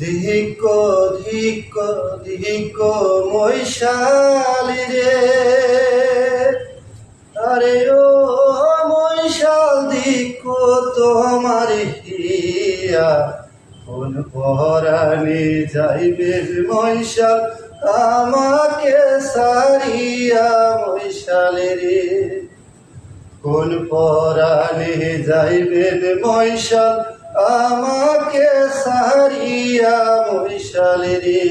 ধিকো ধিকো ধিকো মৈশালী রে, আরে ও মৈশাল ধিকো তোমার হিয়া, কোন পরাণে যাইবে মৈশাল আমাকে সারিয়া মৈশালী রে, কোন পরাণে যাইবে মৈশাল আমাকে সারিয়া মৈশালী রে।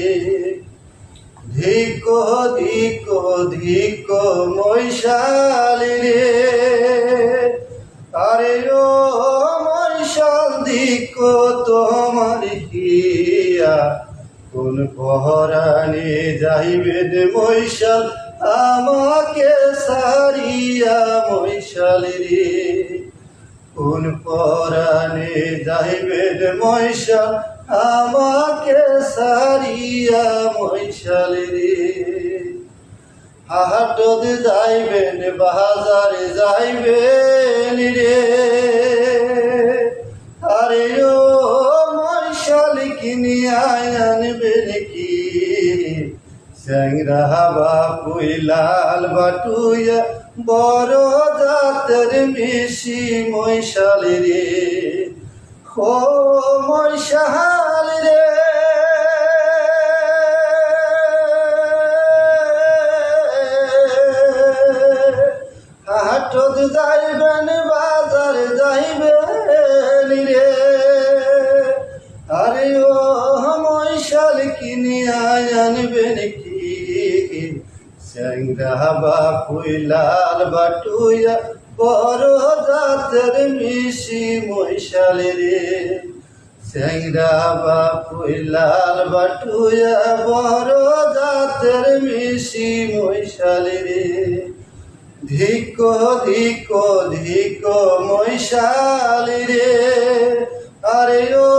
ধিকো ধিকো ধিকো মৈশালী রে, আরে ও মৈশাল ধিকো তোমার হিয়া, কোন পরাণে যাইবে মৈশাল আমাকে সারিয়া মৈশালী রে, কোন পরাণে যাইবে মৈশাল আমাকে সারিয়া মৈশালী রে। হাটত যাইবেন বাজারে যাইবেন রে, আরে ও মৈশাল কিনিয়া আনবেন কি, স্যাংরা বাপুই লাল বাটুয়া বড় জাতের মিশি মৈশালী রে, ও মৈশালী রে। হাটত যাইবেন বাজার যাইবেন রে, আরে ও মৈশাল কিনিয়া আনবেন কি, স্যাংরা বাপুই লাল বাটুয়া বড় জাতের মিশি মৈশালী রে, স্যাংরা বাপুই লাল বাটুয়া বড় জাতের মিশি মৈশালী রে। ধিকো ধিকো ধিকো মৈশালী রে, আরে ও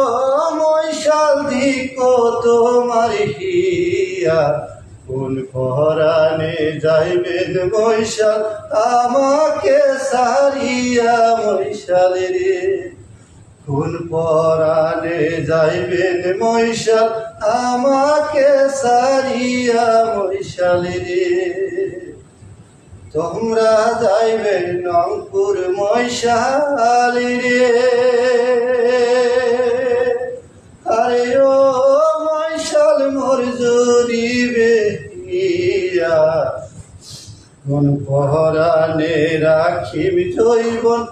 মৈশাল ধিকো তোমার হিয়া, কোন পরাণে যাইবে মৈশাল আমাকে সারিয়া মৈশালী রে, কোন পরাণে যাইবে মৈশাল আমাকে সারিয়া মৈশালী রে। তোমরা যাইবে রংপুর মৈশালী রে, আরে ও মৈশাল মোর জরিবে হিয়া, কোন পরাণে রাখিবি জৈবন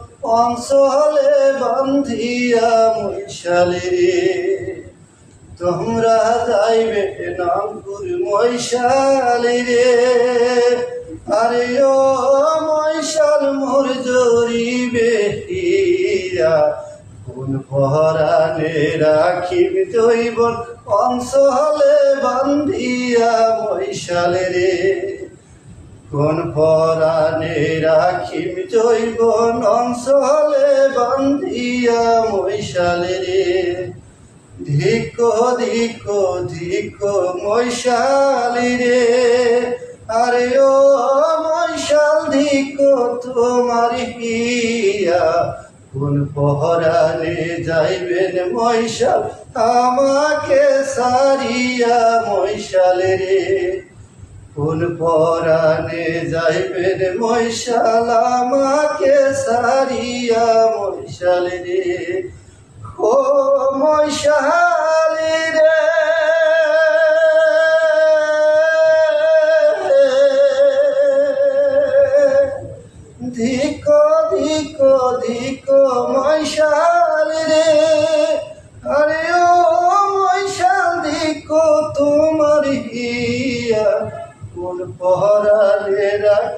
অঞ্চলে বান্ধিয়া মৈশালী রে। তোমরা যাইবে রংপুর মৈশালী রে, আরে ও মৈশাল মোর জরিবে হিয়া, কোন পরাণে রাখিবি জৈবন অঞ্চলে বান্ধিয়া মৈশালী রে, কোন পরাণে রাখিবি জৈবন অঞ্চলে বান্ধিয়া মৈশালী রে। ধিকো ধিকো ধিকো মৈশালী রে, আরে ও মৈশাল ধিকো তোমার হিয়া, কোন পরাণে যাইবেন মৈশাল আমাকে সারিয়া মৈশালী রে, কোন পরাণে যাইবেন মৈশাল আমাকে সারিয়া মৈশালী রে, ও মৈশালী রে। ধিকো ধিকো ধিকো মৈশালী রে, আরে ও মৈশাল ধিকো তোমার হিয়া, কোন পরাণে রাখ